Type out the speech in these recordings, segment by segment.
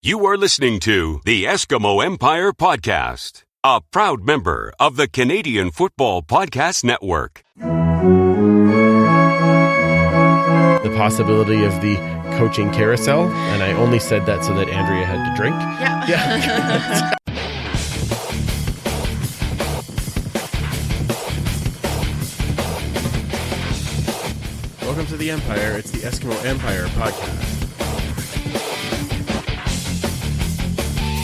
You are listening to the Eskimo Empire Podcast, a proud member of the Canadian Football Podcast Network. The possibility of the coaching carousel, and I only said that so that Andrea had to drink. Yeah. Welcome to the Empire. It's the Eskimo Empire Podcast.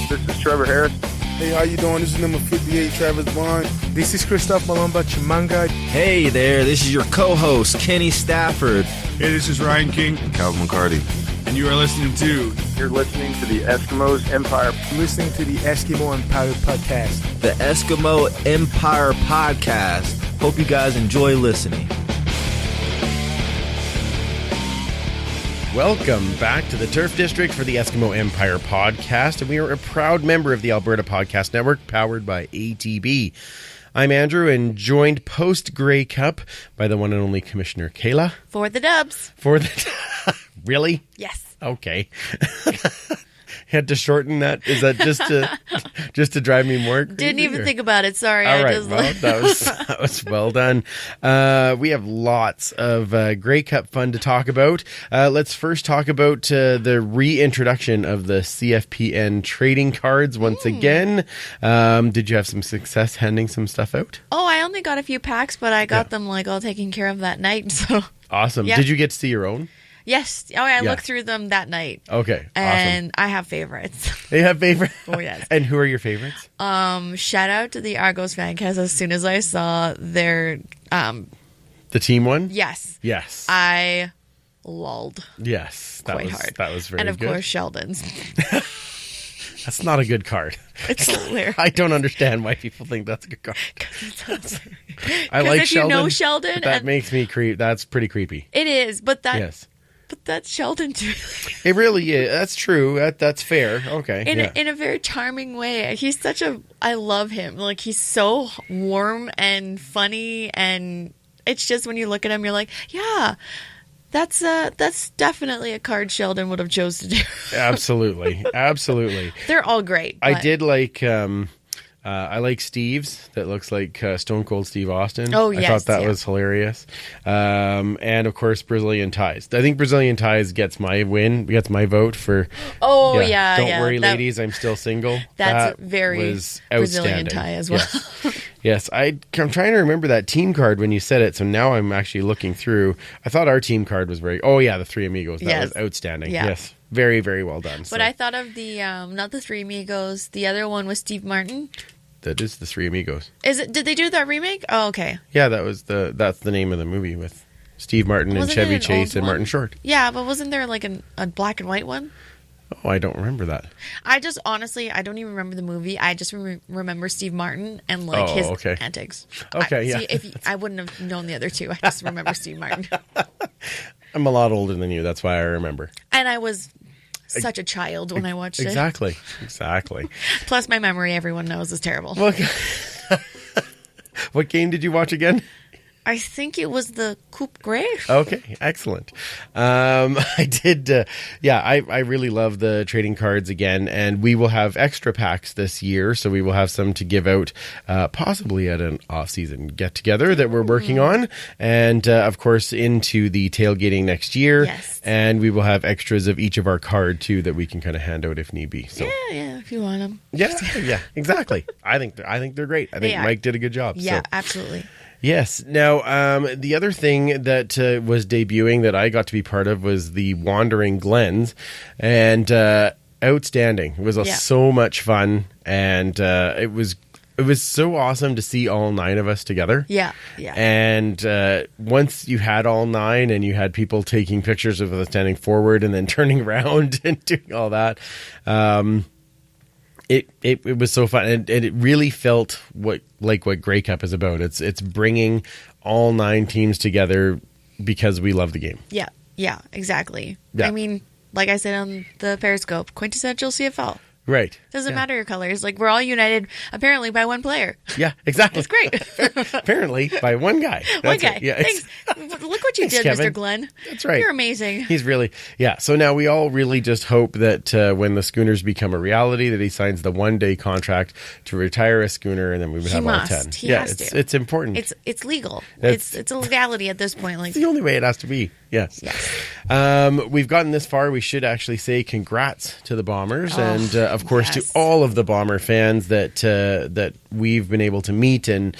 This is Trevor Harris. Hey, how you doing? This is number 58, Travis Bond. This is Christoph Malomba Chimanga. Hey there, this is your co-host, Kenny Stafford. Hey, this is Ryan King. Calvin McCarty. And you are listening to... You're listening to the Eskimos Empire. Listening to the Eskimo Empire Podcast. The Eskimo Empire Podcast. Hope you guys enjoy listening. Welcome back to the Turf District for the Eskimo Empire Podcast, and we are a proud member of the Alberta Podcast Network, powered by ATB. I'm Andrew, and joined post-Grey Cup by the one and only Commissioner Kayla. For the dubs. Really? Yes. Okay. Had to shorten that? Is that just to drive me more crazy? Didn't even think about it. Sorry. All right. Well, that was well done. We have lots of Grey Cup fun to talk about. Let's first talk about the reintroduction of the CFPN trading cards once again. Did you have some success handing some stuff out? Oh, I only got a few packs, but I got them all taken care of that night. So awesome. Yeah. Did you get to see your own? Yes. Oh, I looked through them that night. Okay. And I have favorites. You have favorites? Oh, yes. And who are your favorites? Shout out to the Argos fan, because as soon as I saw their... the team one? Yes. Yes. I lulled. Yes. Quite hard. That was very good. And of course, Sheldon's. That's not a good card. It's hilarious. I don't understand why people think that's a good card. I like like if Sheldon. You know Sheldon. That makes me creep. That's pretty creepy. It is, but that... Yes. But that's Sheldon too. It really is. That's true. That's fair. Okay. In a very charming way. He's such a... I love him. Like, he's so warm and funny, and it's just when you look at him, you're like, yeah, that's definitely a card Sheldon would have chose to do. Absolutely. Absolutely. They're all great. I did like... I like Steve's. That looks like Stone Cold Steve Austin. Oh, yes. I thought that was hilarious. And, of course, Brazilian Ties. I think Brazilian Ties gets my vote for... Oh, yeah. Don't worry, ladies, I'm still single. That's very was Brazilian tie as well. Yes. I'm trying to remember that team card when you said it, so now I'm actually looking through. I thought our team card was very... Oh, yeah, the Three Amigos. That was outstanding. Yeah. Yes. Very, very well done. But I thought of the... not the Three Amigos. The other one was Steve Martin. That is the Three Amigos. Is it? Did they do that remake? Oh, okay. Yeah, that's the name of the movie with Steve Martin and Chevy Chase and Martin Short. Yeah, but wasn't there like a black and white one? Oh, I don't remember that. I just honestly, I don't even remember the movie. I just remember Steve Martin and his antics. Okay, I wouldn't have known the other two. I just remember Steve Martin. I'm a lot older than you. That's why I remember. And I was such a child when I watched it. Exactly. Plus, my memory, everyone knows, is terrible. What game did you watch again? I think it was the Coupe Grey. Okay, excellent. I did, I really love the trading cards again, and we will have extra packs this year, so we will have some to give out possibly at an off-season get-together that we're working on, and of course into the tailgating next year. Yes. And we will have extras of each of our card, too, that we can kind of hand out if need be. So. Yeah, if you want them. Yeah, exactly. I think they're great. I think Mike did a good job. Yeah, so. absolutely. Yes. Now, the other thing that was debuting that I got to be part of was the Wandering Glens, and outstanding. It was so much fun, and it was so awesome to see all 9 of us together. Yeah. And once you had all 9 and you had people taking pictures of us standing forward and then turning around and doing all that, It was so fun, and it really felt what Grey Cup is about. It's bringing all 9 teams together because we love the game. Yeah, exactly. Yeah. I mean, like I said on the Periscope, quintessential CFL. Right. Doesn't matter your colors. Like, we're all united, apparently, by one player. Yeah, exactly. It's great. Apparently, by one guy. One guy. It. Yeah, Thanks. Look what you Thanks, did, Kevin. Mr. Glenn. That's right. You're amazing. He's really, yeah. So now we all really just hope that when the schooners become a reality, that he signs the 1-day contract to retire a schooner, and then we would have all 10. He has to. It's important. It's legal. It's a legality at this point. Like, it's the only way it has to be. Yes. We've gotten this far. We should actually say congrats to the Bombers, and of course to all of the Bomber fans that we've been able to meet and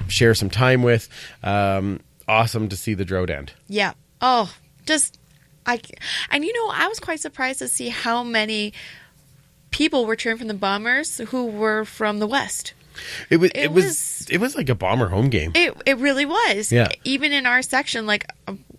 share some time with. Awesome to see the drought end. Yeah. I was quite surprised to see how many people were cheering from the Bombers who were from the West. It was like a Bomber home game. It really was. Yeah. Even in our section, like,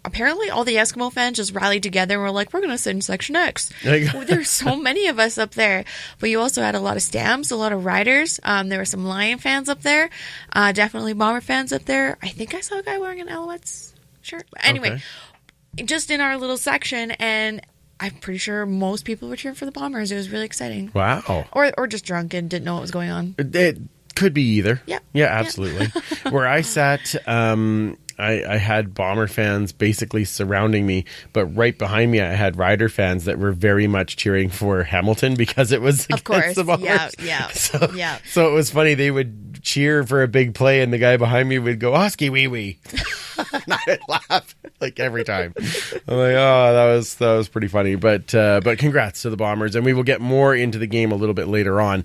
apparently all the Eskimo fans just rallied together and were like, we're going to sit in Section X. There's so many of us up there. But you also had a lot of Stamps, a lot of Riders. There were some Lion fans up there. Definitely Bomber fans up there. I think I saw a guy wearing an Alouettes shirt. Anyway, just in our little section, and I'm pretty sure most people were cheering for the Bombers. It was really exciting. Wow. Or just drunk and didn't know what was going on. It could be either. Yeah. Yeah, absolutely. Where I sat, I had Bomber fans basically surrounding me, but right behind me I had Rider fans that were very much cheering for Hamilton because it was against the Bombers. So it was funny. They would cheer for a big play and the guy behind me would go, Oski wee wee. And I'd laugh like every time. I'm like, oh, that was pretty funny. But congrats to the Bombers, and we will get more into the game a little bit later on.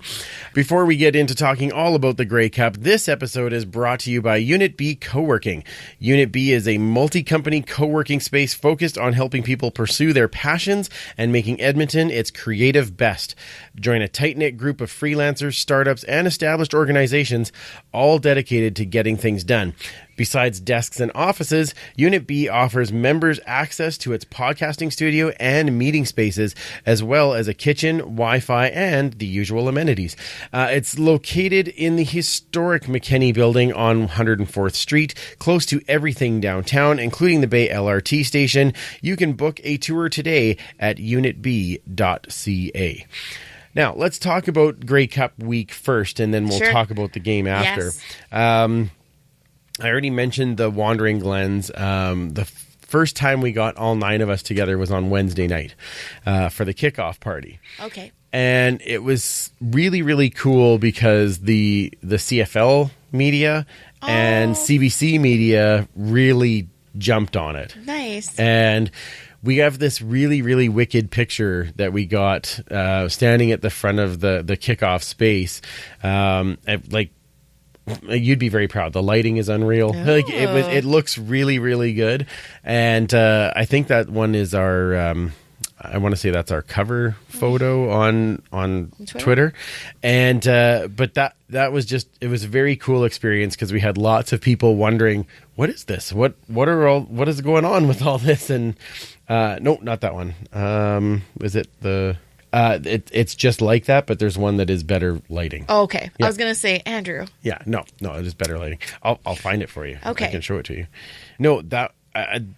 Before we get into talking all about the Grey Cup, this episode is brought to you by Unit B Co-working. Unit B is a multi-company co-working space focused on helping people pursue their passions and making Edmonton its creative best. Join a tight-knit group of freelancers, startups, and established organizations, all dedicated to getting things done. Besides desks and offices, Unit B offers members access to its podcasting studio and meeting spaces, as well as a kitchen, Wi-Fi, and the usual amenities. It's located in the historic McKinney building on 104th Street, close to everything downtown, including the Bay LRT station. You can book a tour today at unitb.ca. Now, let's talk about Grey Cup week first, and then we'll talk about the game after. Yes. I already mentioned the Wandering Glens. The first time we got all 9 of us together was on Wednesday night for the kickoff party. Okay. And it was really, really cool because the CFL media and CBC media really jumped on it. Nice. And we have this really, really wicked picture that we got standing at the front of the kickoff space. You'd be very proud. The lighting is unreal. Oh. Like it looks really, really good. And I think that one is our I want to say that's our cover photo on Twitter. And but that was just, it was a very cool experience because we had lots of people wondering, what is this? What is going on with all this? And no, not that one. Is it the it's just like that, but there's one that is better lighting. Oh, okay. Yeah. I was going to say Andrew. Yeah, no, it is better lighting. I'll find it for you. Okay. I can show it to you. No, that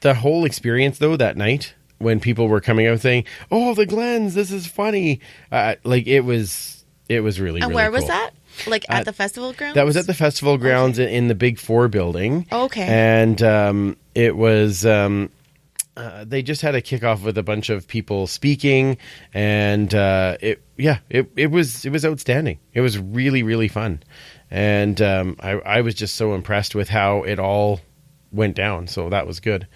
the whole experience though that night when people were coming out saying, "Oh, the Glens, this is funny," like it was really. And really where was cool. that? Like at the festival grounds? That was at the festival grounds in the Big 4 building. Okay. And it was. They just had a kickoff with a bunch of people speaking, and it was outstanding. It was really, really fun, and I was just so impressed with how it all went down. So that was good.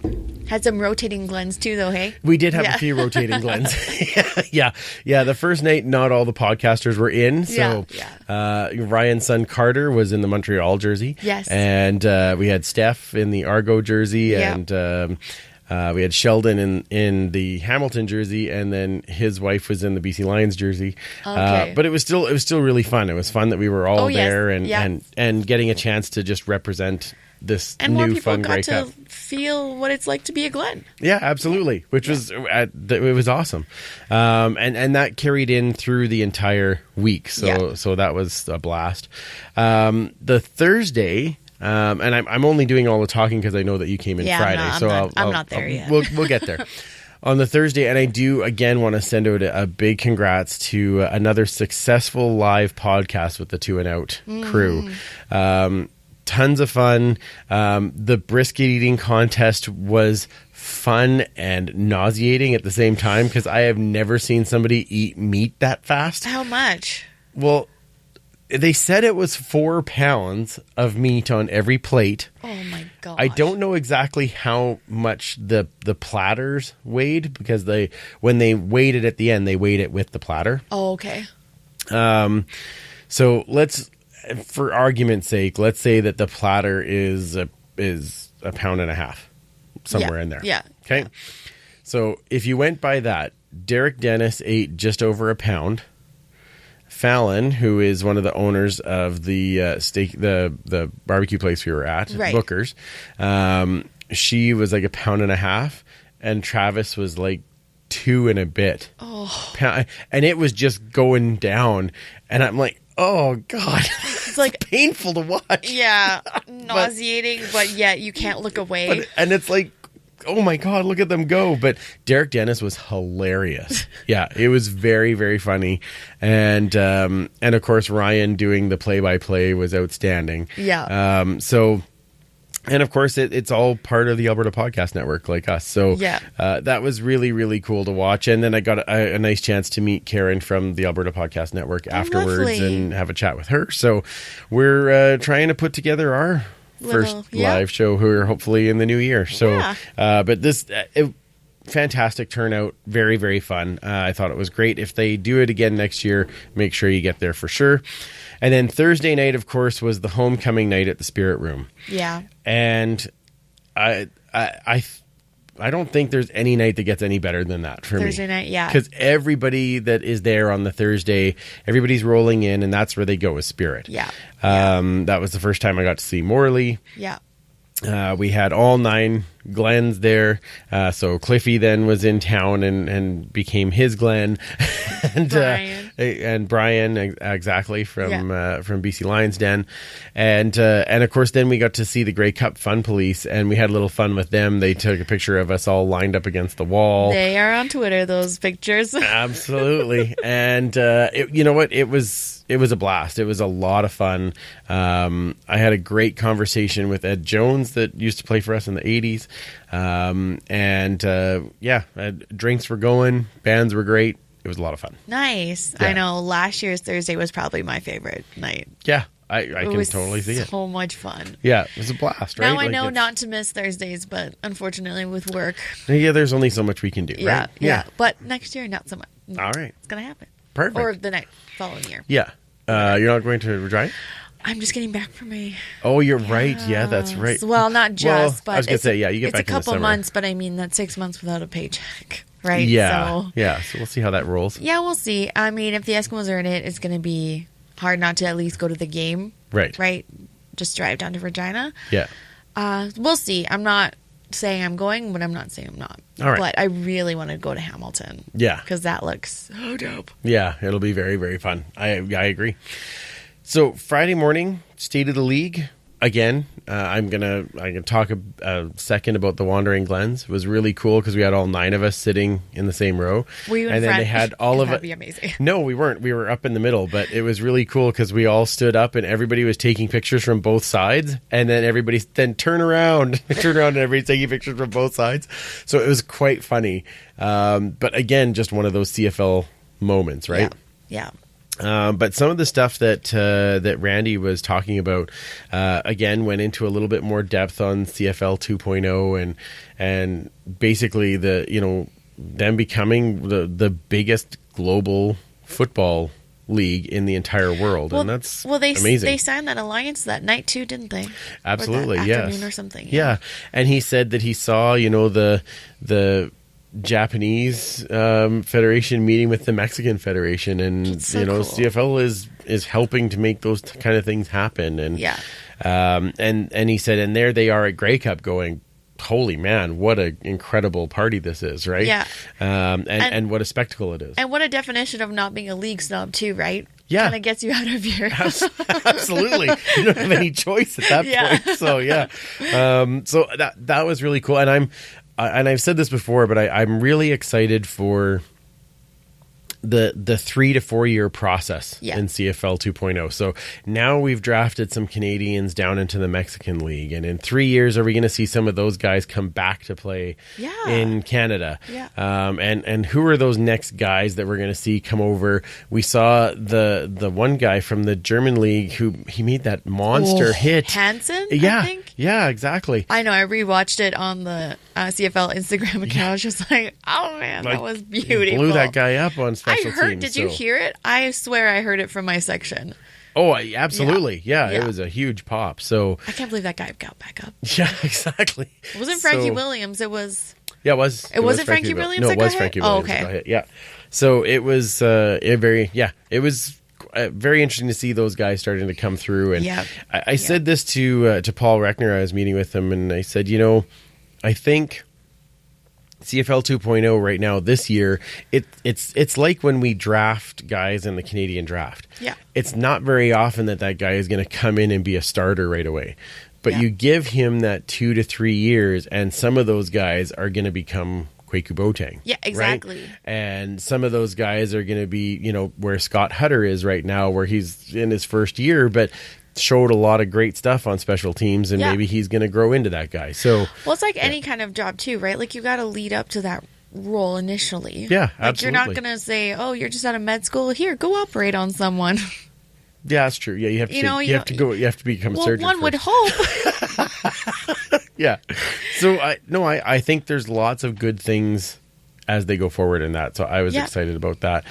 Had some rotating Glens too, though. Hey, we did have a few rotating Glens. yeah. The first night, not all the podcasters were in. So Ryan's son Carter was in the Montreal jersey. Yes, and we had Steph in the Argo jersey, and. We had Sheldon in the Hamilton jersey, and then his wife was in the BC Lions jersey. Okay. But it was still really fun. It was fun that we were all there and getting a chance to just represent this and new more people fun Grey Cup. got to feel what it's like to be a Glen. Yeah, absolutely. Which was it was awesome, and that carried in through the entire week. So that was a blast. The Thursday. And I'm only doing all the talking because I know that you came in Friday. I'm not there yet. We'll get there. on the Thursday, and I do again want to send out a big congrats to another successful live podcast with the Two and Out crew. Tons of fun. The brisket eating contest was fun and nauseating at the same time because I have never seen somebody eat meat that fast. How much? Well, they said it was 4 pounds of meat on every plate. Oh my god! I don't know exactly how much the platters weighed because when they weighed it at the end, they weighed it with the platter. Oh, okay. So for argument's sake, let's say that the platter is a pound and a half, somewhere in there. Yeah. Okay. Yeah. So if you went by that, Derek Dennis ate just over a pound. Fallon, who is one of the owners of the the barbecue place we were at, right. Booker's, she was like a pound and a half, and Travis was like 2 and a bit. And it was just going down, and I'm like, oh god, it's like painful to watch. Yeah, nauseating, but yet you can't look away. And it's like, oh my god, look at them go. But Derek Dennis was hilarious. Yeah, it was very, very funny. And of course Ryan doing the play-by-play was outstanding. Yeah. And of course it's all part of the Alberta Podcast Network like us. So yeah. That was really, really cool to watch. And then I got a nice chance to meet Karen from the Alberta Podcast Network afterwards lovely. and have a chat with her. So we're trying to put together our first live show here, hopefully in the new year. So, but this fantastic turnout, very, very fun. I thought it was great. If they do it again next year, make sure you get there for sure. And then Thursday night, of course, was the homecoming night at the Spirit Room. Yeah, and I don't think there's any night that gets any better than that for me. Thursday night, yeah. Because everybody that is there on the Thursday, everybody's rolling in, and that's where they go with Spirit. Yeah. That was the first time I got to see Morley. Yeah. We had all 9 Glens there. So Cliffy then was in town and became his Glen. And Brian. And Brian, exactly, from BC Lions Den. And of course, then we got to see the Grey Cup Fun Police, and we had a little fun with them. They took a picture of us all lined up against the wall. They are on Twitter, those pictures. Absolutely. And you know what? It was a blast. It was a lot of fun. I had a great conversation with Ed Jones that used to play for us in the 80s. Drinks were going. Bands were great. It was a lot of fun. Nice. Yeah. I know last year's Thursday was probably my favorite night. Yeah, I can totally see it. So much fun. Yeah, it was a blast, right? Now I know not to miss Thursdays, but unfortunately with work. Yeah, there's only so much we can do, right? Yeah. But next year, not so much. All right. It's going to happen. Perfect. Or the next following year. Yeah. You're not going to Regina? I'm just getting back from my... Oh, you're right. Yeah, that's right. Well, not just, but... I was going to say, you get back in the summer. It's a couple months, but I mean, that's 6 months without a paycheck, right? Yeah. So, So we'll see how that rolls. Yeah, we'll see. I mean, if the Eskimos are in it, it's going to be hard not to at least go to the game. Right. Right? Just drive down to Regina. Yeah. We'll see. I'm not saying I'm going, but I'm not saying I'm not. All right. But I really want to go to Hamilton. Yeah. Because that looks so dope. Yeah, it'll be very, very fun. I agree. So Friday morning, State of the League. Again, I'm gonna talk a second about the Wandering Glens. It was really cool because we had all 9 of us sitting in the same row. Were you in and then front? they had all of it. That'd be amazing. No, we weren't. We were up in the middle, but it was really cool because we all stood up and everybody was taking pictures from both sides, and then everybody turn around, and everybody's taking pictures from both sides. So it was quite funny. But again, just one of those CFL moments, right? Yeah. But some of the stuff that Randy was talking about, again, went into a little bit more depth on CFL 2.0 and basically them becoming the biggest global football league in the entire world, and that's amazing. They signed that alliance that night too, didn't they? Absolutely, or that afternoon yes. or something. Yeah, and he said that he saw the Japanese federation meeting with the Mexican federation, and so cool. CFL is helping to make those kind of things happen, and and he said, and there they are at Grey Cup going, holy man, what an incredible party this is, right? Yeah. And what a spectacle it is. And what a definition of not being a league snob too, right? Yeah. Kind of gets you out of your... Absolutely. You don't have any choice at that point. So, yeah. So that was really cool. And and I've said this before, but I'm really excited for the 3 to 4 year process in CFL 2.0. So now we've drafted some Canadians down into the Mexican League, and in 3 years, are we going to see some of those guys come back to play in Canada? Yeah. And who are those next guys that we're going to see come over? We saw the one guy from the German league who he made that monster hit. Hansen, yeah, I think? Yeah, exactly. I know. I rewatched it on the CFL Instagram account. I was just like, oh man, that was beautiful. Blew that guy up on special teams. Did you hear it? I swear I heard it from my section. Oh, absolutely. Yeah, it was a huge pop. So I can't believe that guy got back up. Yeah, exactly. It wasn't Frankie Williams. It was... Yeah, it was. It wasn't Frankie Williams that got hit? No, it was Frankie Williams that got hit. Yeah. So it was it was very interesting to see those guys starting to come through. And I said this to Paul Reckner. I was meeting with him, and I said, I think CFL 2.0 right now this year, it's like when we draft guys in the Canadian draft. Yeah. It's not very often that guy is going to come in and be a starter right away. But you give him that 2 to 3 years, and some of those guys are going to become Kwaku Boateng. Yeah, exactly. Right? And some of those guys are going to be, where Scott Hutter is right now, where he's in his first year, but showed a lot of great stuff on special teams, and maybe he's going to grow into that guy. So, well, it's like any kind of job too, right? Like you got to lead up to that role initially. Yeah, like absolutely. You're not going to say, "Oh, you're just out of med school. Here, go operate on someone." Yeah, that's true. Yeah, you have to. You have to become a surgeon. One would hope. Yeah. So I think there's lots of good things as they go forward in that. So I was excited about that.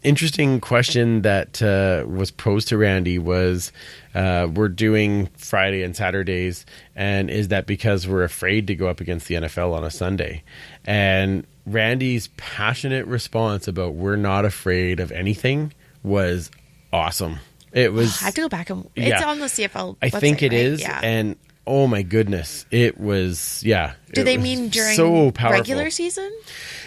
Interesting question that was posed to Randy was, we're doing Friday and Saturdays, and is that because we're afraid to go up against the NFL on a Sunday? And Randy's passionate response about we're not afraid of anything was awesome. It was. I have to go back and it's on the CFL. I think it is, yeah. And oh my goodness, it was. Yeah. Do they mean during regular season?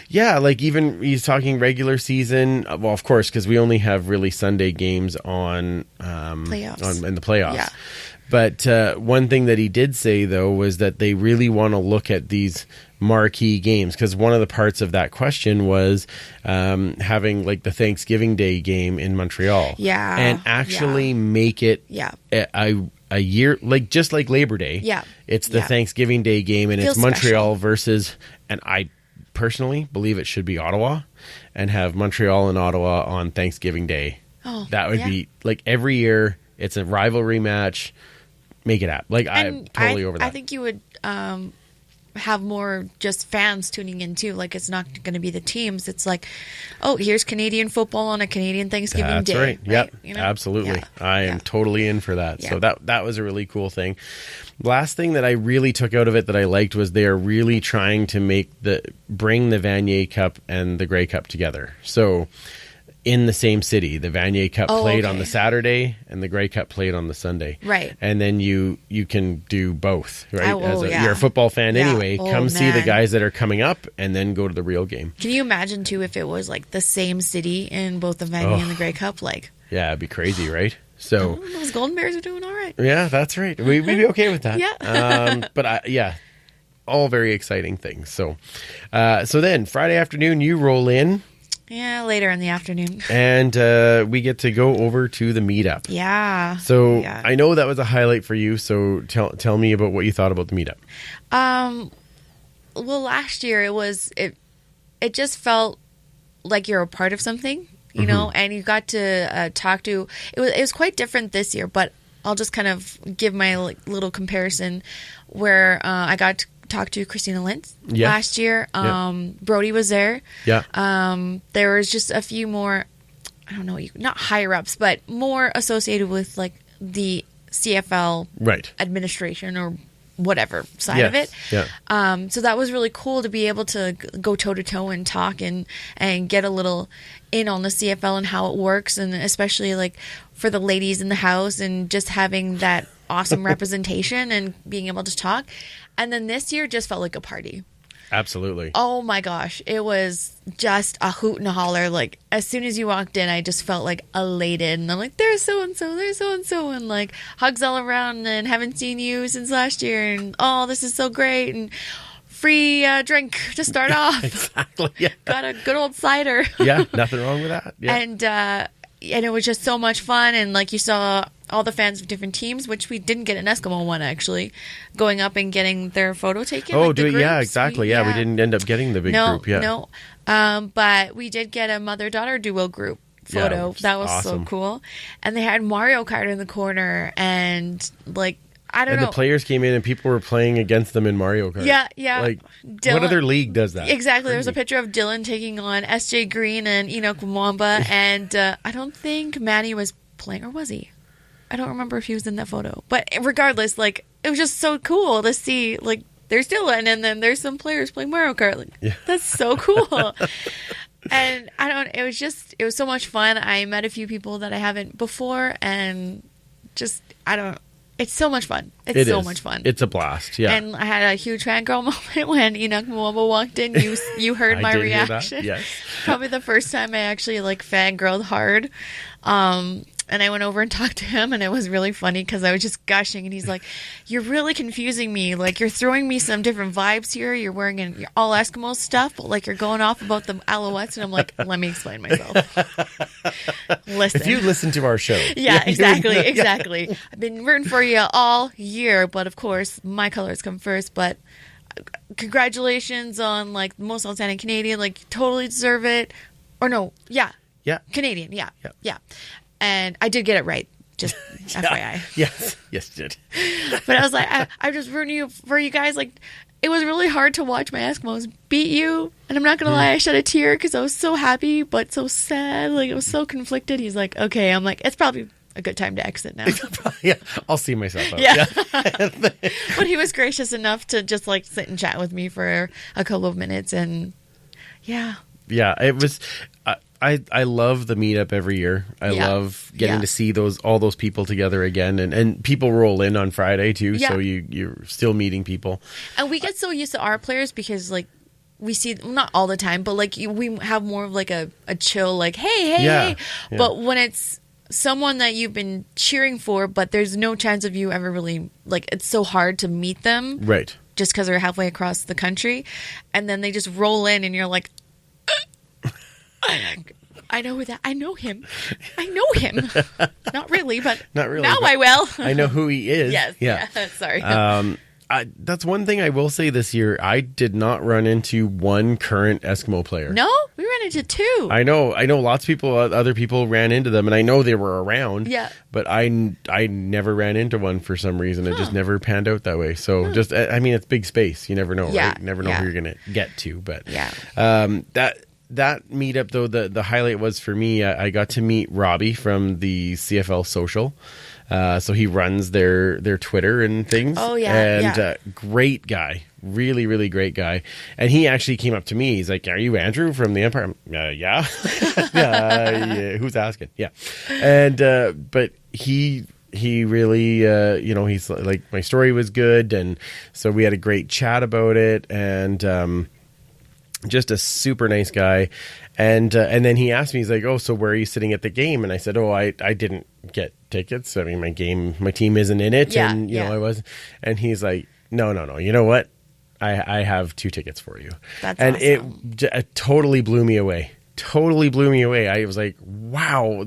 Yeah, like even he's talking regular season. Well, of course, because we only have really Sunday games on playoffs. In the playoffs. Yeah. But one thing that he did say, though, was that they really want to look at these marquee games, because one of the parts of that question was having like the Thanksgiving Day game in Montreal. Yeah. And actually make it a year, like just like Labor Day. Yeah. It's the Thanksgiving Day game, and it's Montreal versus, and I personally believe it should be Ottawa, and have Montreal and Ottawa on Thanksgiving Day. Oh, that would be like every year. It's a rivalry match. Make it happen. Like, I'm totally over that. I think you would have more just fans tuning in too. Like, it's not going to be the teams. It's like, oh, here's Canadian football on a Canadian Thanksgiving Day. That's right. Yep. You Absolutely. Yeah. I am totally in for that. Yeah. So that was a really cool thing. Last thing that I really took out of it that I liked was they are really trying to bring the Vanier Cup and the Grey Cup together. So in the same city, the Vanier Cup played on the Saturday and the Grey Cup played on the Sunday. Right. And then you can do both, right? You're a football fan anyway. Come see the guys that are coming up and then go to the real game. Can you imagine too if it was like the same city in both the Vanier and the Grey Cup? Like, yeah, it'd be crazy, right? So those Golden Bears are doing all right. Yeah, that's right. We'd be okay with that. Yeah. But all very exciting things. So then Friday afternoon, you roll in. Yeah, later in the afternoon. And we get to go over to the meetup. Yeah. So I know that was a highlight for you. So tell me about what you thought about the meetup. Well, last year it just felt like you're a part of something, you know, and you got to talk to. It was quite different this year, but I'll just kind of give my little comparison where I got to talked to Christina Lentz last year. Brody was there. Yeah. There was just a few more, I don't know, not higher ups, but more associated with like the CFL administration or whatever side of it. Yeah. So that was really cool to be able to go toe to toe and talk and get a little in on the CFL and how it works, and especially like for the ladies in the house and just having that awesome representation and being able to talk. And then this year just felt like a party. Absolutely. Oh my gosh. It was just a hoot and a holler. Like, as soon as you walked in, I just felt like elated. And I'm like, there's so-and-so, there's so-and-so. And like hugs all around and haven't seen you since last year. And oh, this is so great. And free drink to start off. Exactly. Yeah. Got a good old cider. Yeah, nothing wrong with that. Yeah. And it was just so much fun. And like you saw all the fans of different teams, which we didn't get an Eskimo one actually, going up and getting their photo taken. Oh, like the groups. yeah, exactly. We didn't end up getting the big group. Yeah. No. But we did get a mother-daughter duo group photo. That was awesome. so cool. And they had Mario Kart in the corner, and like, I don't know. And the players came in and people were playing against them in Mario Kart. Yeah. Like, Dylan, what other league does that? Exactly. There was a picture of Dylan taking on SJ Green and Enoch Mwamba, and I don't think Manny was playing, or was he? I don't remember if he was in that photo. But regardless, like, it was just so cool to see, like, there's Dylan, and then there's some players playing Mario Kart. Like, that's so cool. And it was so much fun. I met a few people that I haven't before, and it's so much fun. It's so much fun. It's a blast, yeah. And I had a huge fangirl moment when Enoch Mwamba walked in. You heard my reaction. Yes. Probably the first time I actually like fangirled hard. And I went over and talked to him, and it was really funny because I was just gushing, and he's like, "You're really confusing me. Like, you're throwing me some different vibes here. You're wearing your all Eskimo stuff, but like you're going off about the Alouettes." And I'm like, "Let me explain myself. Listen." If you listen to our show. Yeah, exactly. I've been rooting for you all year, but of course, my colors come first. But congratulations on like most outstanding Canadian. Like, you totally deserve it. Or no, yeah. Canadian, yeah. And I did get it right, just FYI. Yes, you did. But I was like, I'm just rooting for you guys. Like, it was really hard to watch my Eskimos beat you. And I'm not going to lie, I shed a tear because I was so happy, but so sad. Like, I was so conflicted. He's like, okay. I'm like, it's probably a good time to exit now. Yeah, I'll see myself out. Yeah. But he was gracious enough to just, like, sit and chat with me for a couple of minutes. And, yeah. Yeah, it was... I love the meetup every year. I love getting to see all those people together again, and people roll in on Friday too. So you're still meeting people, and we get so used to our players because like we see not all the time, but like we have more of like a chill like hey. But when it's someone that you've been cheering for, but there's no chance of you ever really like, it's so hard to meet them, right? Just because they're halfway across the country, and then they just roll in, and you're like. I know that. I know him. Not really, but now I will. I know who he is. Yes. Yeah. Sorry. That's one thing I will say this year. I did not run into one current Eskimo player. No? We ran into two. I know lots of people, other people ran into them, and I know they were around. Yeah. But I never ran into one for some reason. It just never panned out that way. So I mean, it's big space. You never know, right? You never know who you're going to get to. But that meetup, though, the highlight was for me, I got to meet Robbie from the CFL Social. So he runs their Twitter and things. Oh, yeah. And great guy. Really, really great guy. And he actually came up to me. He's like, "Are you Andrew from the Empire?" Yeah. Yeah. Who's asking? Yeah. And, but he really, he's like, my story was good. And so we had a great chat about it. And, just a super nice guy. And then he asked me, he's like, "Oh, so where are you sitting at the game?" And I said, "Oh, I didn't get tickets. I mean, my team isn't in it." Yeah, and, I was. And he's like, No. You know what? I have 2 tickets for you. That's and awesome. It totally blew me away. I was like, wow.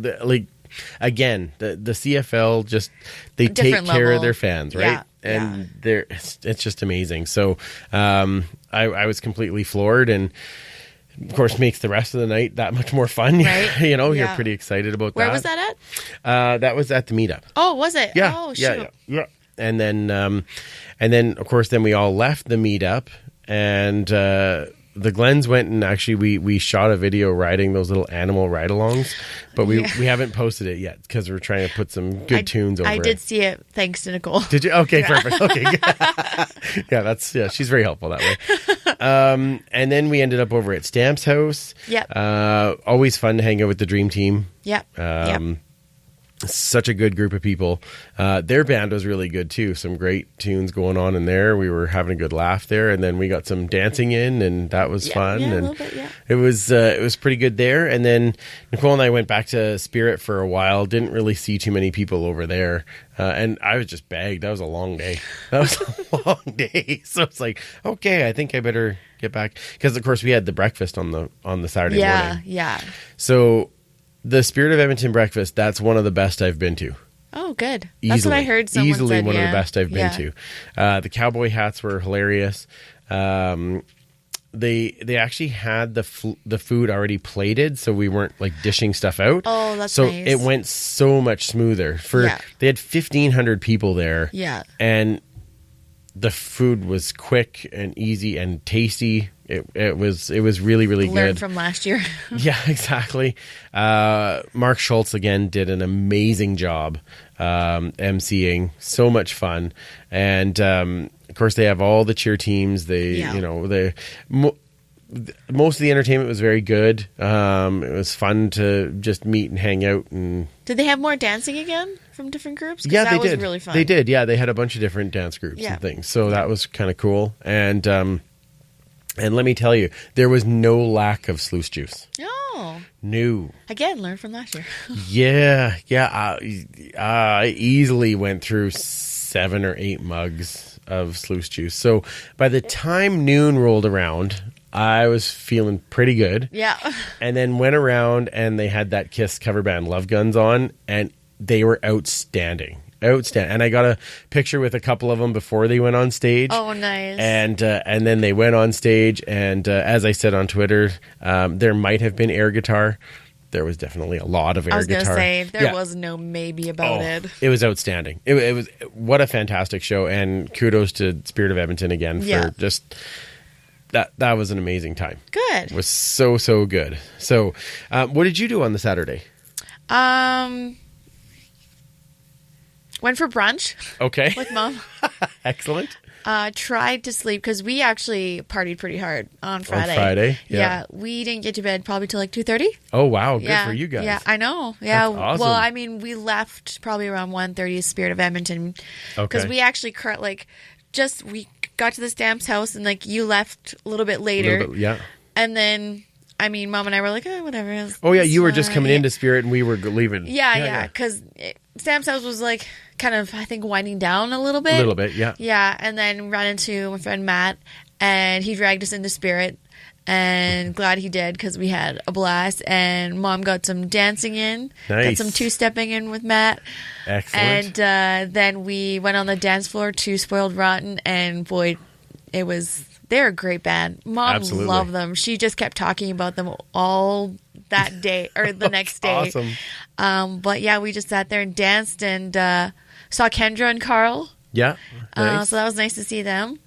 Again, the CFL they take care of their fans, right? Yeah. And it's just amazing. So I was completely floored, and of course makes the rest of the night that much more fun. Right? You're pretty excited about Where that. Where was that at? That was at the meetup. Oh, was it? Yeah. Oh, shoot. Yeah. And then of course we all left the meetup, and the Glens went and actually we shot a video riding those little animal ride-alongs, but we haven't posted it yet because we're trying to put some good tunes over it. I did see it, thanks to Nicole. Did you? Okay, perfect. Okay. She's very helpful that way. And then we ended up over at Stamp's house. Yep. Always fun to hang out with the Dream Team. Yep. Such a good group of people. Their band was really good too. Some great tunes going on in there. We were having a good laugh there, and then we got some dancing in, and that was fun. Yeah, and a little bit, yeah. it was pretty good there. And then Nicole and I went back to Spirit for a while. Didn't really see too many people over there, and I was just bagged. That was a long day. That was a long day. So it's like, okay, I think I better get back, because of course we had the breakfast on the Saturday morning. Yeah. So the Spirit of Edmonton breakfast, that's one of the best I've been to. Oh, good. Easily, that's what I heard someone easily said, one of yeah. the best I've been to. The cowboy hats were hilarious. They actually had the food already plated, so we weren't like dishing stuff out. Oh, that's so nice. it went so much smoother. They had 1,500 people there. Yeah. And the food was quick and easy and tasty. It was really, really good. Learned from last year. Yeah, exactly. Mark Schultz again did an amazing job emceeing. So much fun, and of course they have all the cheer teams. Most of the entertainment was very good. It was fun to just meet and hang out. And did they have more dancing again from different groups? 'Cause yeah, that they was did. really fun. They did. Yeah, they had a bunch of different dance groups and things. So that was kind of cool. And let me tell you, there was no lack of sluice juice. Oh. No. Again, learned from last year. Yeah. I easily went through 7 or 8 mugs of sluice juice. So by the time noon rolled around, I was feeling pretty good. Yeah. And then went around and they had that Kiss cover band Love Guns on, and they were outstanding. And I got a picture with a couple of them before they went on stage. Oh, nice. And then they went on stage, and as I said on Twitter, there might have been air guitar. There was definitely a lot of air guitar. I was going to say, there was no maybe about it. It was outstanding. It was what a fantastic show, and kudos to Spirit of Edmonton again for just that was an amazing time. Good. It was so good. So, what did you do on the Saturday? Went for brunch. Okay. With Mom. Excellent. Tried to sleep because we actually partied pretty hard on Friday. On Friday, yeah. We didn't get to bed probably till like 2:30. Oh wow, good for you guys. Yeah, I know. Yeah, that's awesome. Well, I mean, we left probably around 1:30. Spirit of Edmonton, because we actually we got to the Stamps house and like you left a little bit later. Yeah. And then, I mean, Mom and I were like, whatever. Oh yeah, you were just coming into Spirit and we were leaving. Yeah, because Stamps house was like kind of, I think, winding down a little bit. A little bit, yeah. Yeah, and then ran into my friend Matt, and he dragged us into Spirit, and glad he did because we had a blast, and Mom got some dancing in. Nice. Got some two-stepping in with Matt. Excellent. And then we went on the dance floor to Spoiled Rotten, and boy, they're a great band. Mom Absolutely. loved them. She just kept talking about them all that day, or the next day. Awesome. But yeah, we just sat there and danced and saw Kendra and Carl. Yeah. Nice. So that was nice to see them.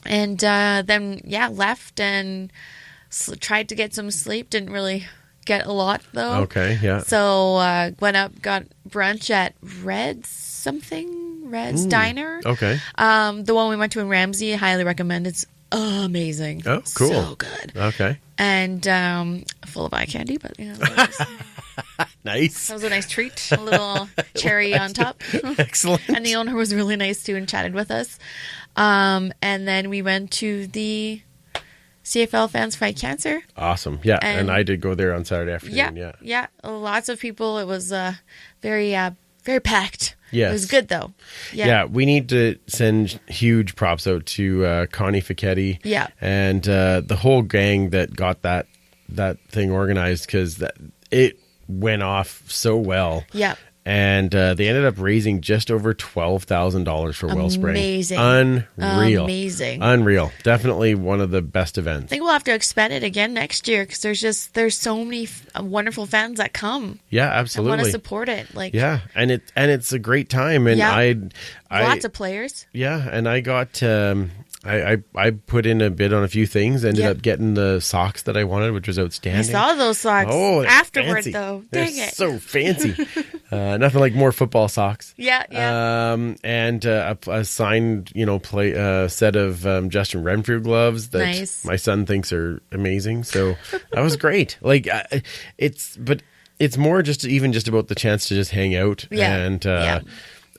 And then, left and tried to get some sleep. Didn't really get a lot, though. Okay, yeah. So went up, got brunch at Red's Diner. Okay. The one we went to in Ramsey, I highly recommend. It's amazing. Oh, cool. So good. Okay. And full of eye candy, but nice. That was a nice treat. A little cherry on top. Excellent. And the owner was really nice too and chatted with us. And then we went to the CFL Fans Fight Cancer. Awesome. Yeah. And I did go there on Saturday afternoon. Yeah. Lots of people. It was very packed. Yes. It was good though. Yeah. We need to send huge props out to Connie Fichetti. Yeah. And the whole gang that got that thing organized, because it went off so well. Yeah. And they ended up raising just over $12,000 for Wellspring. Amazing. Unreal. Amazing. Unreal. Definitely one of the best events. I think we'll have to expand it again next year because there's so many wonderful fans that come. Yeah, absolutely. Want to support it. Yeah, and it's a great time, and lots of players. Yeah, and I got I put in a bid on a few things. Ended up getting the socks that I wanted, which was outstanding. I saw those socks. Oh, afterward fancy. though. They're Dang it. so fancy. Nothing like more football socks. Yeah. And a signed, set of Justin Renfrew gloves that my son thinks are amazing. So that was great. But it's more just about the chance to just hang out. Yeah. And Yeah.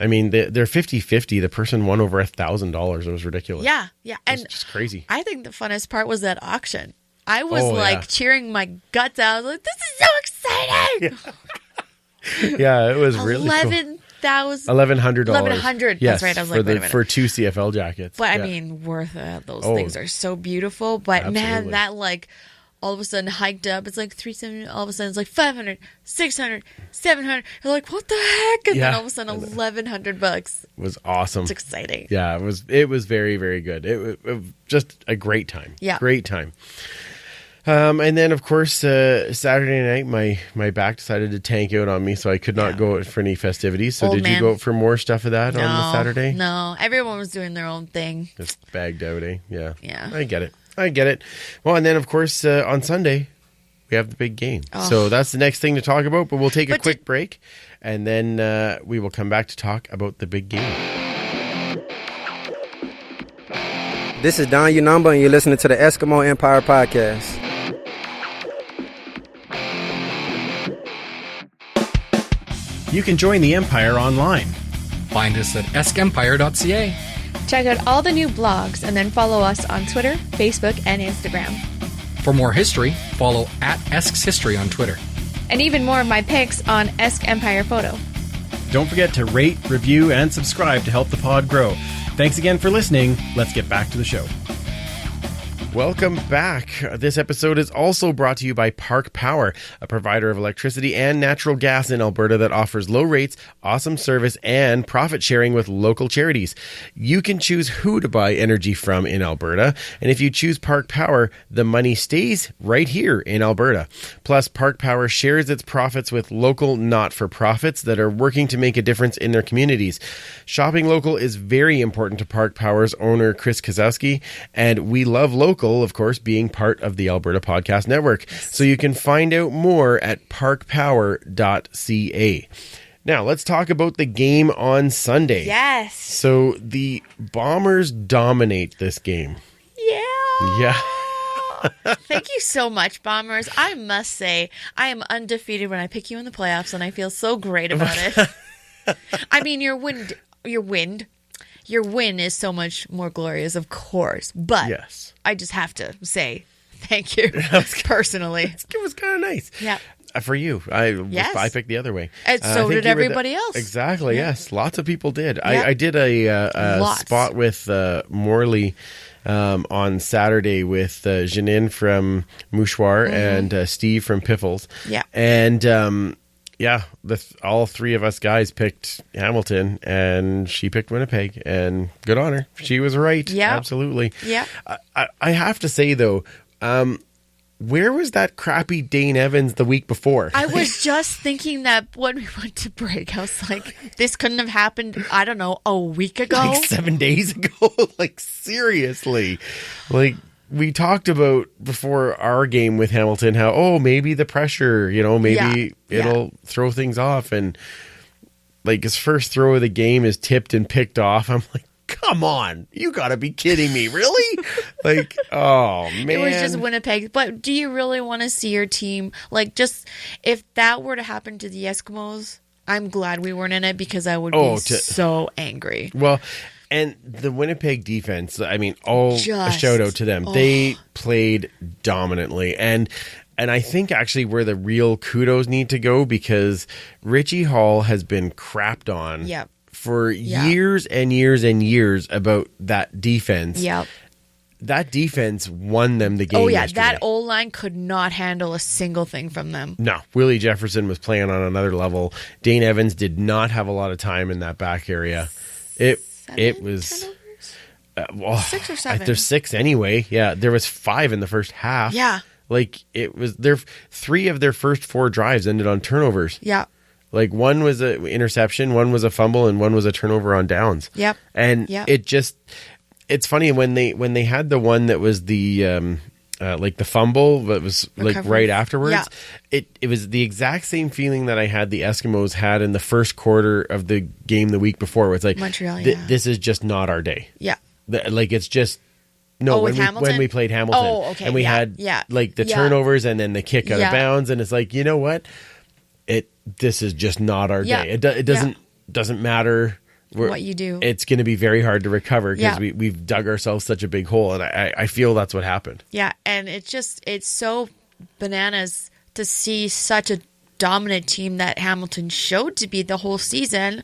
I mean, they're 50-50. The person won over $1,000. It was ridiculous. Yeah, yeah. And it's just crazy. I think the funnest part was that auction. I was cheering my guts out. I was like, this is so exciting. Yeah, it was really cool. $1,100. $1,100. Yes, That's right. I was like, wait a minute. for 2 CFL jackets. But Yeah. I mean, worth it. Those things are so beautiful. But Absolutely. man, that all of a sudden hiked up. It's like 370. All of a sudden it's like 500, 600, 700. You're like, what the heck? And then all of a sudden $1,100. It was awesome. It's exciting. Yeah, it was very, very good. It was just a great time. Yeah. Great time. And then, of course, Saturday night, my back decided to tank out on me, so I could not go out for any festivities. So did you go out for more stuff of that on the Saturday? No, everyone was doing their own thing. Just bagged out, eh? Yeah. Yeah. I get it. Well, and then, of course, on Sunday, we have the big game. Oh. So that's the next thing to talk about, but we'll take a quick break, and then we will come back to talk about the big game. This is Don Unumba, and you're listening to the Eskimo Empire Podcast. You can join the Empire online. Find us at eskempire.ca. Check out all the new blogs and then follow us on Twitter, Facebook, and Instagram. For more history, follow at Esk's History on Twitter. And even more of my pics on Esk Empire Photo. Don't forget to rate, review, and subscribe to help the pod grow. Thanks again for listening. Let's get back to the show. Welcome back. This episode is also brought to you by Park Power, a provider of electricity and natural gas in Alberta that offers low rates, awesome service, and profit sharing with local charities. You can choose who to buy energy from in Alberta, and if you choose Park Power, the money stays right here in Alberta. Plus, Park Power shares its profits with local not-for-profits that are working to make a difference in their communities. Shopping local is very important to Park Power's owner, Chris Kozowski, and we love local, of course, being part of the Alberta Podcast Network. So you can find out more at parkpower.ca. Now, let's talk about the game on Sunday. Yes. So the Bombers dominate this game. Yeah. Yeah. Thank you so much, Bombers. I must say, I am undefeated when I pick you in the playoffs, and I feel so great about it. I mean, your win is so much more glorious, of course. But yes. I just have to say thank you personally. It was kind of nice. Yeah. For you. I picked the other way. And so did everybody else. Exactly, Yeah. Yes. Lots of people did. Yeah. I did a spot with Morley on Saturday with Janine from Mouchoir and Steve from Piffles. Yeah. And all three of us guys picked Hamilton, and she picked Winnipeg, and good on her. She was right. Yeah. Absolutely. Yeah. I have to say, though, where was that crappy Dane Evans the week before? I was just thinking that when we went to break, I was like, this couldn't have happened, I don't know, a week ago? Like 7 days ago? Like, seriously. Like, we talked about before our game with Hamilton how, maybe the pressure, maybe it'll throw things off. And, like, his first throw of the game is tipped and picked off. I'm like, come on, you gotta be kidding me. Really? Like, oh, man. It was just Winnipeg. But do you really want to see your team, like, just, if that were to happen to the Eskimos, I'm glad we weren't in it because I would be so angry. Well, and the Winnipeg defense, I mean, a shout out to them. They played dominantly. And I think actually where the real kudos need to go, because Richie Hall has been crapped on for years and years and years about that defense. Yep. That defense won them the game yesterday. That O-line could not handle a single thing from them. No, Willie Jefferson was playing on another level. Dane Evans did not have a lot of time in that back area. It was 6 or 7. There's 6 anyway. Yeah, there was 5 in the first half. Yeah, like it was. 3 of their first 4 drives ended on turnovers. Yeah, like one was an interception, one was a fumble, and one was a turnover on downs. Yep, and it's funny when they had the one that was the like the fumble that was like right afterwards. Yeah. It was the exact same feeling that I had the Eskimos had in the first quarter of the game the week before. Where it's like Montreal, this is just not our day. Yeah, like it's just when we played Hamilton. Oh, okay. And we had like the turnovers and then the kick out of bounds, and it's like, you know what? this is just not our Yeah. day. It doesn't matter what you do. It's going to be very hard to recover because Yeah. we've dug ourselves such a big hole, and I feel that's what happened. Yeah, and it's so bananas to see such a dominant team that Hamilton showed to be the whole season.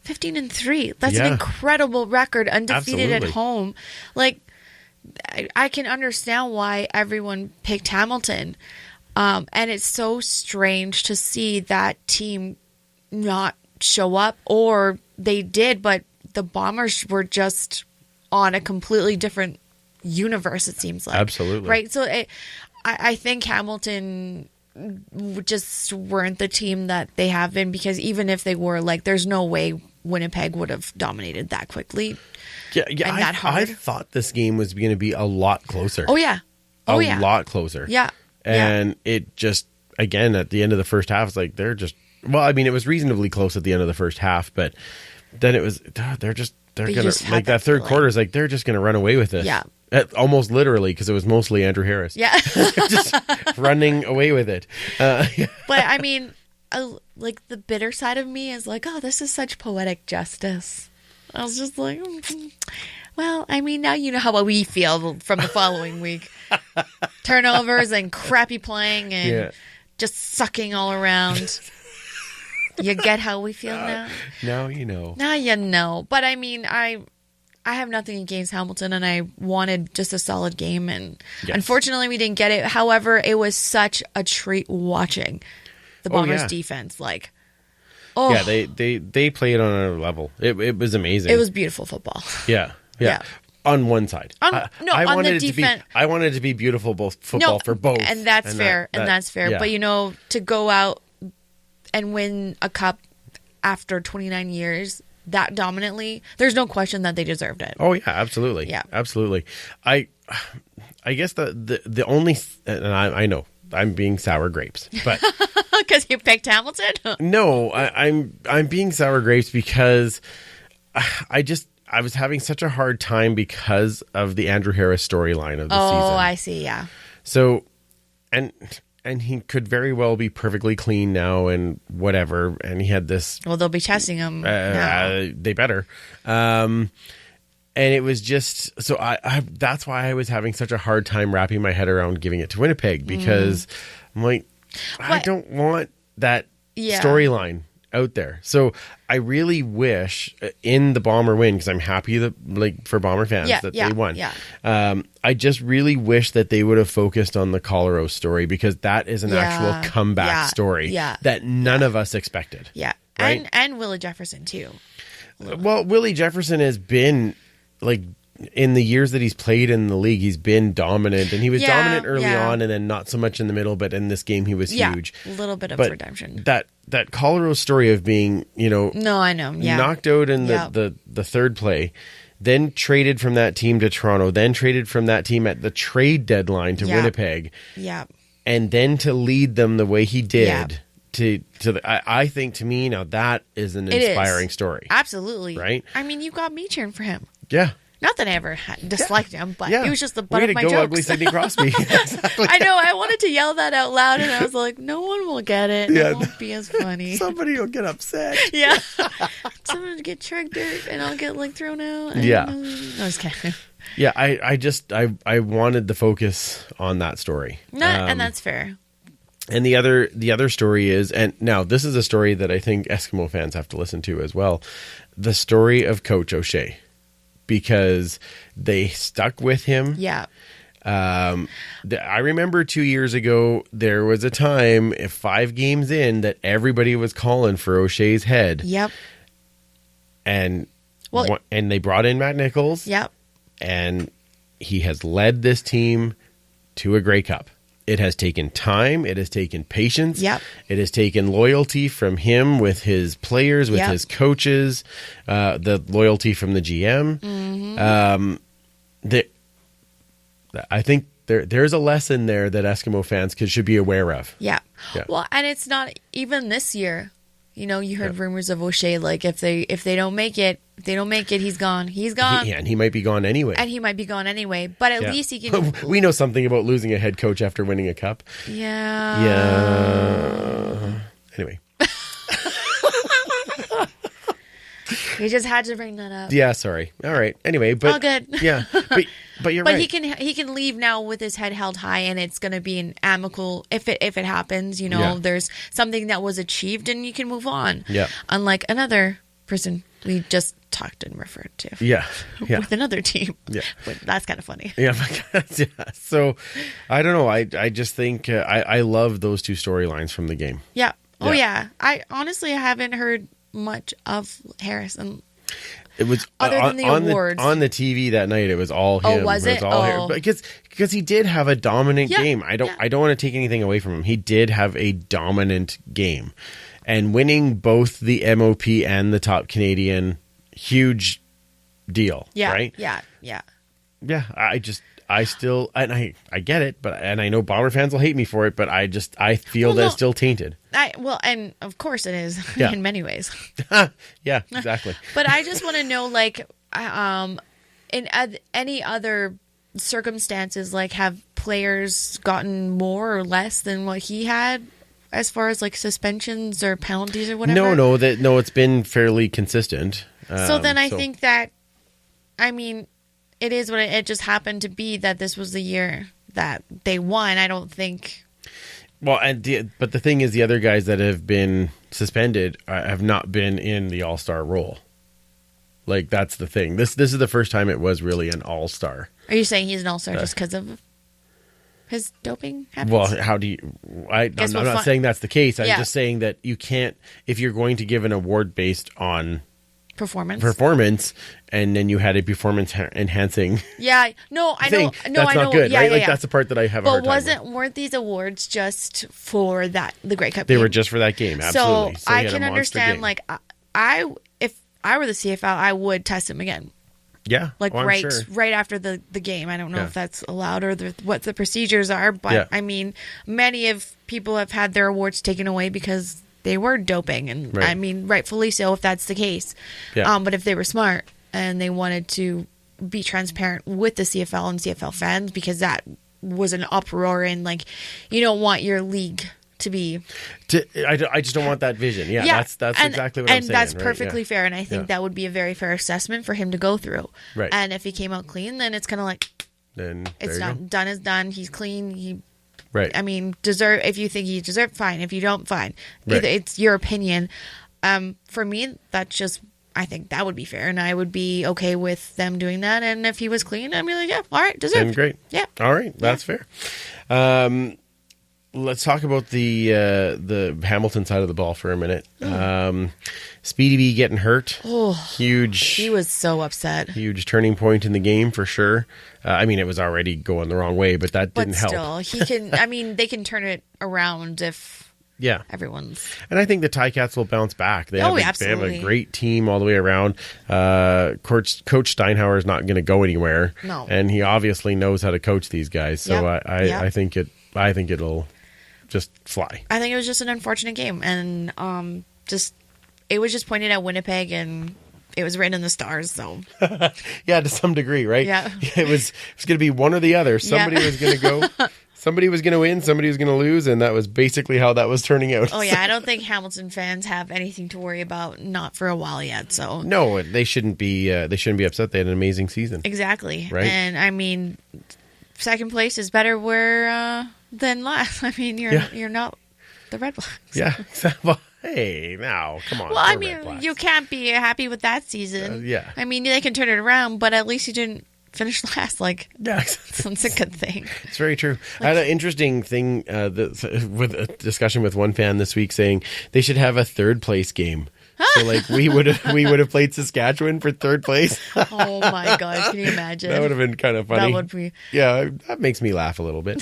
15-3. That's an incredible record, undefeated at home. Like, I can understand why everyone picked Hamilton. And it's so strange to see that team not show up, or they did, but the Bombers were just on a completely different universe, it seems like. Absolutely. Right? So I think Hamilton just weren't the team that they have been, because even if they were, like, there's no way Winnipeg would have dominated that quickly. Yeah, and that hard. I thought this game was going to be a lot closer. Oh, yeah. A lot closer. Yeah. And it just, again, at the end of the first half, it's like they're just, well, I mean, it was reasonably close at the end of the first half, but then it was, they're going to, like, that third quarter is like, they're just going to run away with this. Yeah. Almost literally, because it was mostly Andrew Harris. Yeah. Just running away with it. But, I mean, like, the bitter side of me is like, oh, this is such poetic justice. I was just like, well, I mean, now you know how we feel from the following week. Turnovers and crappy playing and just sucking all around. You get how we feel now? Now you know. Now you know. But I mean, I have nothing against Hamilton, and I wanted just a solid game, and unfortunately we didn't get it. However, it was such a treat watching the Bombers defense. Like, yeah, they played on a level. It was amazing. It was beautiful football. Yeah. On one side, I on wanted the defense. I wanted it to be beautiful football for both, and that's fair. That's fair. Yeah. But to go out and win a cup after 29 years that dominantly, there's no question that they deserved it. Oh yeah, absolutely. Yeah, absolutely. I guess the only and I know I'm being sour grapes, but because you picked Hamilton. No, I'm being sour grapes because I was having such a hard time because of the Andrew Harris storyline of the season. Oh, I see. Yeah. So, and he could very well be perfectly clean now and whatever. And he had this. Well, they'll be testing him now. They better. And it was just so I that's why I was having such a hard time wrapping my head around giving it to Winnipeg, because I'm like, I don't want that storyline out there. So I really wish in the Bomber win, because I'm happy that, like, for Bomber fans that they won. Yeah. I just really wish that they would have focused on the Colorado story, because that is an actual comeback story that none of us expected. Yeah. Right? And Willie Jefferson too. Well, Willie Jefferson has been, like, in the years that he's played in the league, he's been dominant, and he was dominant early on, and then not so much in the middle. But in this game, he was huge. A little bit of redemption. That Colorado story of being, no, I know, knocked out in the third play, then traded from that team to Toronto, then traded from that team at the trade deadline to Winnipeg, and then to lead them the way he did. I think, to me, now that is an inspiring story. Absolutely, right? I mean, you got me cheering for him. Yeah. Not that I ever disliked him, but he was just the butt of my go, jokes. Ugly Sidney Crosby. Exactly. I know. I wanted to yell that out loud, and I was like, no one will get it. It won't be as funny. Somebody will get upset. Yeah. Someone will get triggered, and I'll get, like, thrown out. Yeah. I was kidding. Yeah, I wanted the focus on that story. And that's fair. And the other story is, and now this is a story that I think Eskimo fans have to listen to as well, the story of Coach OShea. Because they stuck with him. Yeah. I remember 2 years ago, there was a time, 5 games in, that everybody was calling for O'Shea's head. Yep. And they brought in Matt Nichols. Yep. And he has led this team to a Grey Cup. It has taken time. It has taken patience. Yep. It has taken loyalty from him with his players, with his coaches, the loyalty from the GM. Mm-hmm. I think there's a lesson there that Eskimo fans should be aware of. Yeah. Well, and it's not even this year. You heard rumors of OShea, like, if they don't make it, he's gone. He's gone. And he might be gone anyway. But at least he can. We know something about losing a head coach after winning a cup. Yeah. Yeah. Anyway. You just had to bring that up. Yeah, sorry. All right. Anyway, but all good. Yeah, but you're but right. he can leave now with his head held high, and it's going to be an amicable if it happens. You know, there's something that was achieved, and you can move on. Yeah. Unlike another person we just talked and referred to. Yeah. With another team. Yeah. But that's kind of funny. Yeah. So I don't know. I just think I love those two storylines from the game. Yeah. Oh yeah. I honestly haven't heard much of Harrison. It was other than the awards on the TV that night. It was all him. Oh, was it? All because he did have a dominant game. I don't want to take anything away from him. He did have a dominant game, and winning both the MOP and the Top Canadian, huge deal. Yeah. Right. Yeah. I still, and I get it, and I know Bomber fans will hate me for it, but I feel that it's still tainted. And of course it is in many ways. Yeah, exactly. But I just want to know, like, in any other circumstances, like, have players gotten more or less than what he had, as far as like suspensions or penalties or whatever? No, it's been fairly consistent. So then I think that, I mean, it is what it just happened to be that this was the year that they won. I don't think. Well, but the thing is, the other guys that have been suspended have not been in the All-Star role. Like, that's the thing. This is the first time it was really an All-Star. Are you saying he's an All-Star just because of his doping habits? Well, how do you? I'm not saying that's the case. I'm just saying that you can't, if you're going to give an award based on performance, and then you had a performance enhancing. Yeah, no, I know. That's not good, right? Like, that's the part that I have a hard time with. Weren't these awards just for the Grey Cup? They game? were just for that game. Absolutely. So I can understand. Game. Like, if I were the CFL, I would test him again. Yeah, like right after the game. I don't know if that's allowed or what the procedures are, but I mean, many of people have had their awards taken away because they were doping, and I mean, rightfully so if that's the case. Yeah. But if they were smart and they wanted to be transparent with the CFL and CFL fans, because that was an uproar, and like, you don't want your league to be. I just don't want that vision. Yeah. That's exactly what I'm saying. And that's perfectly fair, and I think that would be a very fair assessment for him to go through. Right. And if he came out clean, then it's kind of like, then it's not done is done. He's clean. Right. I mean, if you think he deserved, fine. If you don't, fine. Either it's your opinion. For me, that's just, I think that would be fair, and I would be okay with them doing that. And if he was clean, I'd be like, yeah, all right, deserved. Then great. Yeah. All right, that's fair. Let's talk about the Hamilton side of the ball for a minute. Speedy B getting hurt. Oh, huge. He was so upset. Huge turning point in the game for sure. I mean, it was already going the wrong way, but that didn't help. But still, he can. I mean, they can turn it around if everyone's. And I think the Ticats will bounce back. They have a great team all the way around. Coach Steinhauer is not going to go anywhere. No, and he obviously knows how to coach these guys. So I think it'll just fly. I think it was just an unfortunate game, and it was just pointed at Winnipeg, and it was written in the stars. So yeah, to some degree, right? Yeah, it was going to be one or the other. Somebody was going to go. Somebody was going to win. Somebody was going to lose, and that was basically how that was turning out. Oh yeah, I don't think Hamilton fans have anything to worry about. Not for a while yet. So no, they shouldn't be. They shouldn't be upset. They had an amazing season. Exactly, right? And I mean, second place is better than last. I mean, you're not the Red Blacks. Yeah. Well, hey, now, come on. Well, I mean, you can't be happy with that season. Yeah. I mean, they can turn it around, but at least you didn't finish last. Like, yeah, that's a good thing. It's very true. I had an interesting thing with a discussion with one fan this week saying they should have a third place game. So like we would have played Saskatchewan for third place. Oh my God, can you imagine? That would have been kind of funny. That would be. Yeah, that makes me laugh a little bit.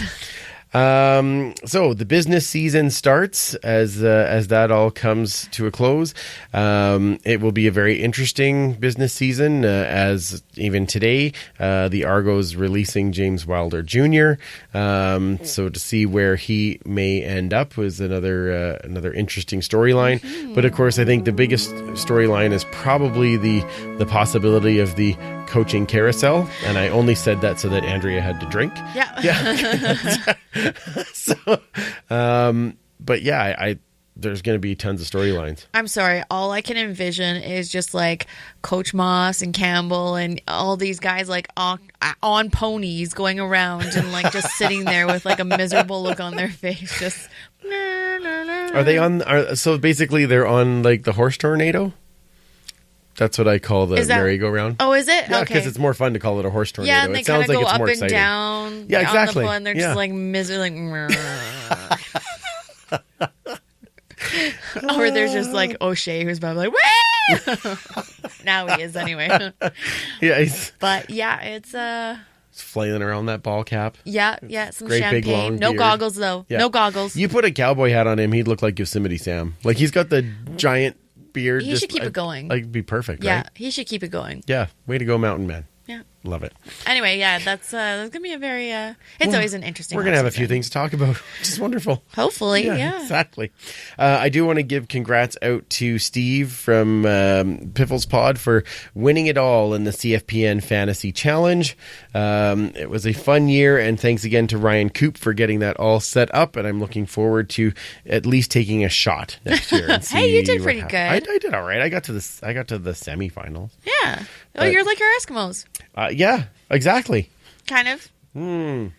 So the business season starts as that all comes to a close. It will be a very interesting business season, as even today, the Argos releasing James Wilder Jr. So to see where he may end up was another interesting storyline. Mm-hmm. But of course, I think the biggest storyline is probably the possibility of the coaching carousel, and I only said that so that Andrea had to drink. Yeah. So, but yeah, there's going to be tons of storylines. I'm sorry. All I can envision is just like Coach Moss and Campbell and all these guys like on ponies going around and like just sitting there with like a miserable look on their face. Just Are they on? So basically, they're on like the horse tornado. That's what I call the merry-go-round. Oh, is it? Yeah, okay. because it's more fun to call it a horse tornado. Yeah, and they kind of go up and exciting. down. Yeah, exactly. On the floor, and they're just like miserable, or there's just like OShea who's about like, woo! Now he is anyway. Yeah, but yeah, it's flailing around that ball cap. Yeah, some great, champagne. big, long no beard. goggles though. Yeah. No goggles. You put a cowboy hat on him, he'd look like Yosemite Sam. Like he's got the giant beard. He should keep it going. Like be perfect. Yeah, right? he should keep it going. Yeah, way to go, Mountain Man. Yeah, love it. Anyway, yeah, that's gonna be a very. It's always an interesting. We're gonna have a few things to talk about, which is wonderful. Hopefully, yeah. Exactly. I do want to give congrats out to Steve from Piffles Pod for winning it all in the CFPN Fantasy Challenge. It was a fun year, and thanks again to Ryan Coop for getting that all set up. And I'm looking forward to at least taking a shot next year. And Hey, you did pretty good. I did all right. I got to the semifinals. Yeah. Oh, you're like our Eskimos. Yeah, exactly. Kind of. I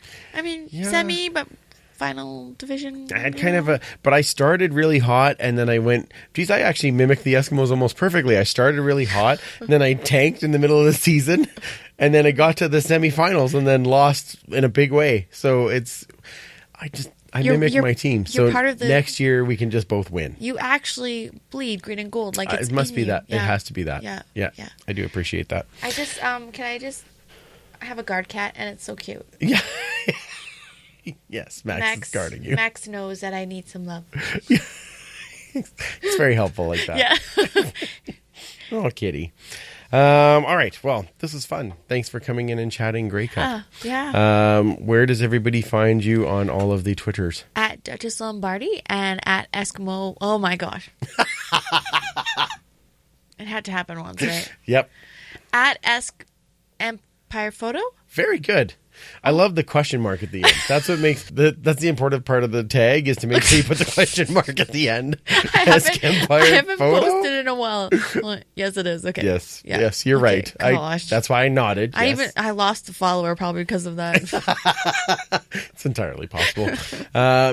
mean, semi, but final division. I had kind of but I started really hot, and then I went, geez, I actually mimicked the Eskimos almost perfectly. I started really hot, and then I tanked in the middle of the season, and then I got to the semifinals and then lost in a big way. So I mimicked my team. So part of next year we can just both win. You actually bleed green and gold. Like it must be that. Yeah. It has to be that. Yeah. I do appreciate that. I just I have a guard cat, and it's so cute. Yeah. Yes, Max is guarding you. Max knows that I need some love. Yeah. It's very helpful like that. Yeah. Oh, kitty. All right. Well, this is fun. Thanks for coming in and chatting Grey Cup. Yeah. Where does everybody find you on all of the Twitters? At Duchess Lombardi and at Eskimo. Oh my gosh. It had to happen once, right? Yep. At Empire Photo. Very good. I love the question mark at the end. That's what makes that's the important part of the tag, is to make sure you put the question mark at the end. I haven't posted in a while. Well, yes, it is. Okay. Yes. Yeah. Yes, you're right. Gosh. That's why I nodded. Yes. I lost a follower probably because of that. It's entirely possible.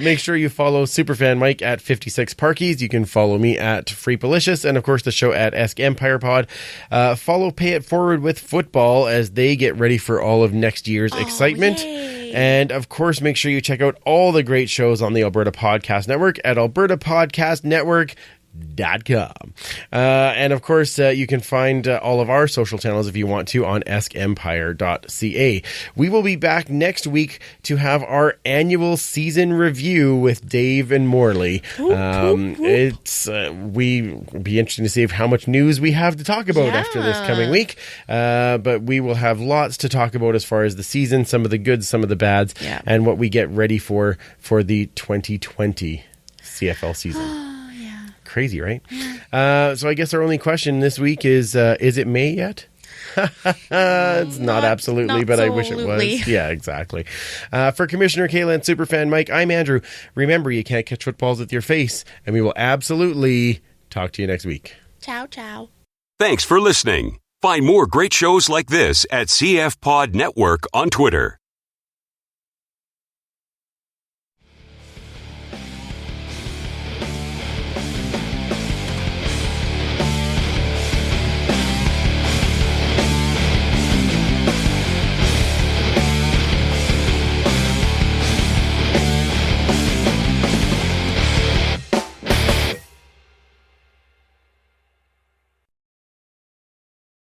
Make sure you follow Superfan Mike at 56 Parkies. You can follow me at Freepalicious, and of course the show at Esk Empire Pod. Follow Pay It Forward with Football as they get ready for all of next year's excitement. Yay. And of course, make sure you check out all the great shows on the Alberta Podcast Network at albertapodcastnetwork.com. And of course, you can find all of our social channels if you want to on eskempire.ca. We will be back next week to have our annual season review with Dave and Morley. It's we be interesting to see how much news we have to talk about after this coming week. But we will have lots to talk about as far as the season, some of the goods, some of the bads, and what we get ready for the 2020 CFL season. Crazy, right? So I guess our only question this week is it May yet? It's not absolutely, but I wish it was. Yeah, exactly. For Commissioner Kayla and Superfan Mike, I'm Andrew. Remember, you can't catch footballs with your face, and we will absolutely talk to you next week. Ciao, ciao. Thanks for listening. Find more great shows like this at CF Pod Network on Twitter.